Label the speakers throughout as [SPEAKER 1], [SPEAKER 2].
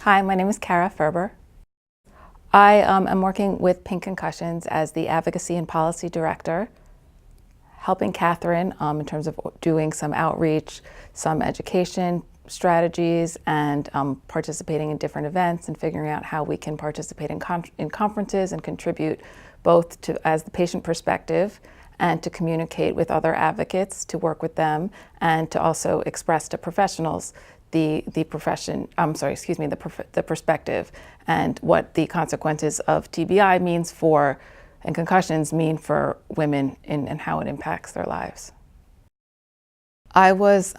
[SPEAKER 1] Hi, my name is Cara Ferber. I am working with PINK Concussions as the Advocacy and Policy Director, helping Catherine in terms of doing some outreach, some education strategies, and participating in different events and figuring out how we can participate in conferences and contribute both to as the patient perspective and to communicate with other advocates, to work with them, and to also express to professionals the perspective and what the consequences of TBI means for, and concussions mean for women and how it impacts their lives. I was,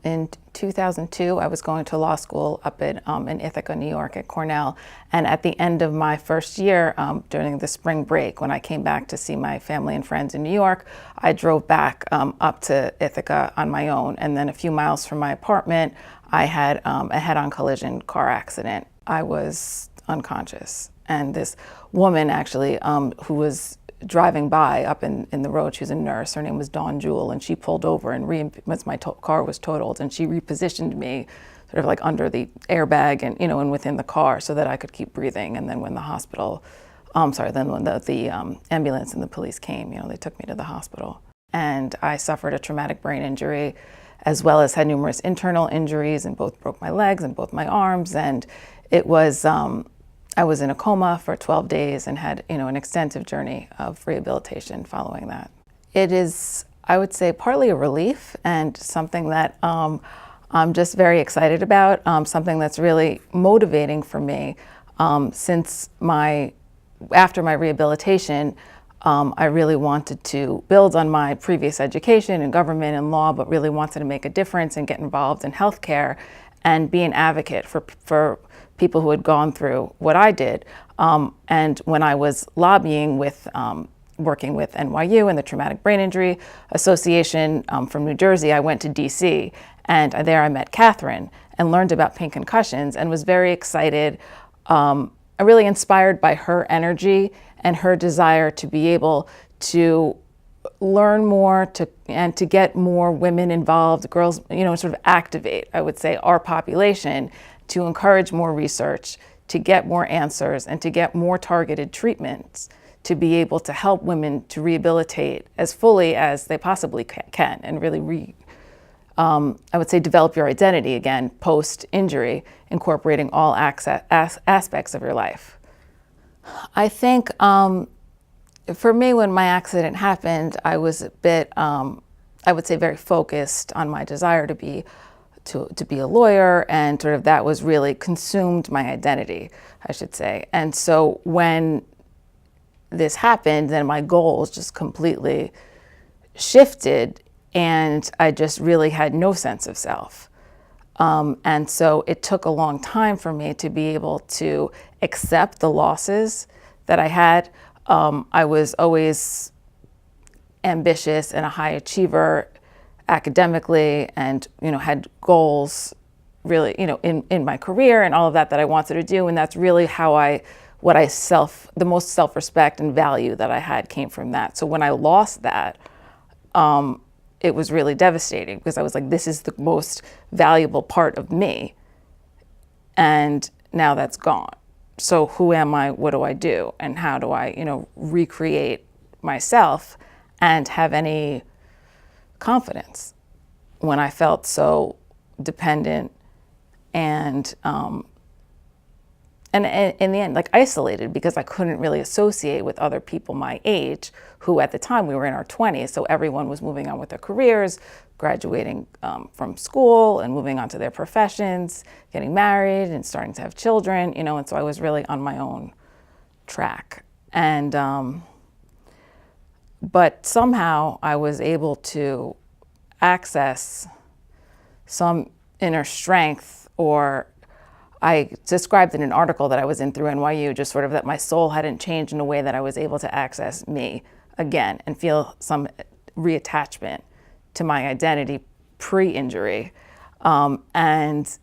[SPEAKER 1] in 2002, I was going to law school up in Ithaca, New York at Cornell. And at the end of my first year, during the spring break, when I came back to see my family and friends in New York, I drove back up to Ithaca on my own. And then a few miles from my apartment, I had a head-on collision car accident. I was unconscious. And this woman actually, who was driving by up in the road, she was a nurse, her name was Dawn Jewell, and she pulled over and once my car was totaled, and she repositioned me sort of like under the airbag and, and within the car so that I could keep breathing. And then when the ambulance and the police came, they took me to the hospital. And I suffered a traumatic brain injury, as well as had numerous internal injuries, and both broke my legs and both my arms. And it was, I was in a coma for 12 days and had, an extensive journey of rehabilitation following that. It is, I would say, partly a relief and something that I'm just very excited about, something that's really motivating for me. After my rehabilitation, I really wanted to build on my previous education in government and law, but really wanted to make a difference and get involved in healthcare and be an advocate for people who had gone through what I did. And when I was lobbying with, working with NYU and the Traumatic Brain Injury Association from New Jersey, I went to DC, and there I met Catherine and learned about PINK Concussions and was very excited, really inspired by her energy and her desire to be able to learn more and to get more women involved, girls, sort of activate, I would say, our population, to encourage more research, to get more answers, and to get more targeted treatments, to be able to help women to rehabilitate as fully as they possibly can, and really I would say develop your identity again post-injury, incorporating all aspects of your life. I think for me, when my accident happened, I was a bit, I would say, very focused on my desire to be a lawyer, and sort of that was really consumed my identity, I should say. And so when this happened, then my goals just completely shifted, and I just really had no sense of self. And so it took a long time for me to be able to accept the losses that I had. I was always ambitious and a high achiever academically, and had goals really in my career and all of that I wanted to do, and that's really how the most self-respect and value that I had came from that. So when I lost that, it was really devastating, because I was like, this is the most valuable part of me, and now that's gone. So who am I? What do I do? And how do I recreate myself and have any confidence when I felt so dependent and in the end, like, isolated, because I couldn't really associate with other people my age, who at the time we were in our 20s, so everyone was moving on with their careers, graduating from school and moving on to their professions, getting married and starting to have children, and so I was really on my own track. And but somehow I was able to access some inner strength, or I described in an article that I was in through NYU, just sort of that my soul hadn't changed in a way that I was able to access me again and feel some reattachment to my identity pre-injury, and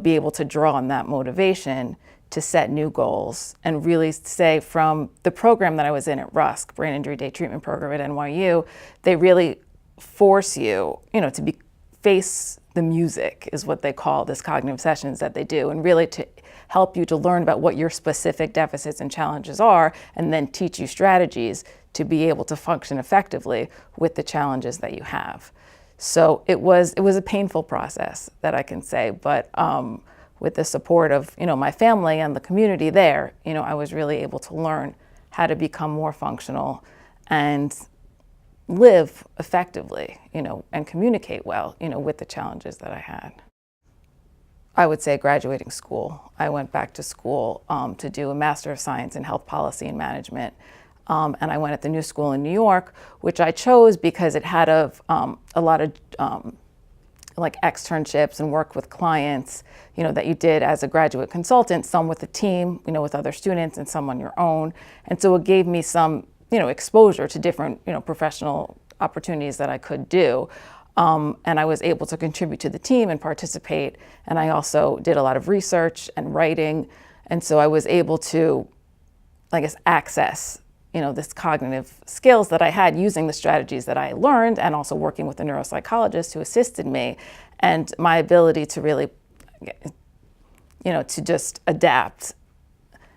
[SPEAKER 1] be able to draw on that motivation to set new goals, and really say, from the program that I was in at RUSC, Brain Injury Day Treatment Program at NYU, they really force you, to be face the music is what they call this cognitive sessions that they do, and really to help you to learn about what your specific deficits and challenges are, and then teach you strategies to be able to function effectively with the challenges that you have. So it was a painful process, that I can say, but with the support of my family and the community there, I was really able to learn how to become more functional and live effectively, and communicate well, with the challenges that I had. I would say graduating school. I went back to school to do a Master of Science in Health Policy and Management. And I went at the New School in New York, which I chose because it had a lot of like externships and work with clients, that you did as a graduate consultant, some with a team, with other students, and some on your own. And so it gave me some, exposure to different, professional opportunities that I could do. And I was able to contribute to the team and participate. And I also did a lot of research and writing. And so I was able to, I guess, access this cognitive skills that I had using the strategies that I learned, and also working with a neuropsychologist who assisted me, and my ability to really, to just adapt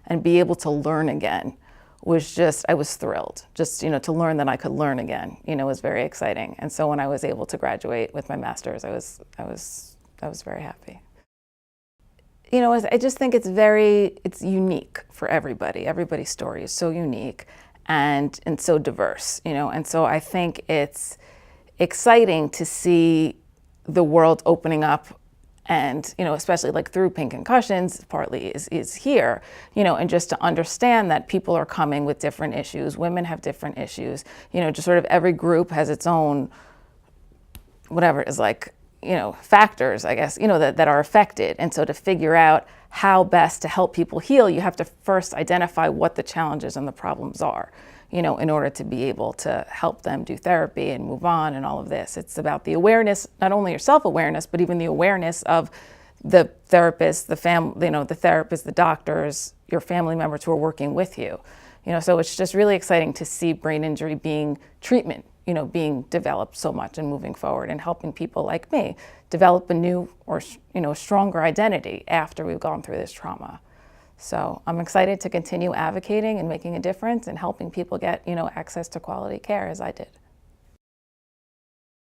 [SPEAKER 1] and be able to learn again was just, I was thrilled. Just, to learn that I could learn again, was very exciting. And so when I was able to graduate with my master's, I was very happy. I just think it's unique for everybody. Everybody's story is so unique and so diverse, and so I think it's exciting to see the world opening up, and especially like through Pink Concussions, partly is here, and just to understand that people are coming with different issues, women have different issues, just sort of every group has its own, whatever it is, like, factors, I guess, that are affected. And so to figure out how best to help people heal, you have to first identify what the challenges and the problems are, in order to be able to help them do therapy and move on and all of this. It's about the awareness, not only your self-awareness, but even the awareness of the therapist, the therapist, the doctors, your family members who are working with you. So it's just really exciting to see brain injury being treatment, being developed so much and moving forward, and helping people like me develop a new or, stronger identity after we've gone through this trauma. So I'm excited to continue advocating and making a difference and helping people get, access to quality care as I did.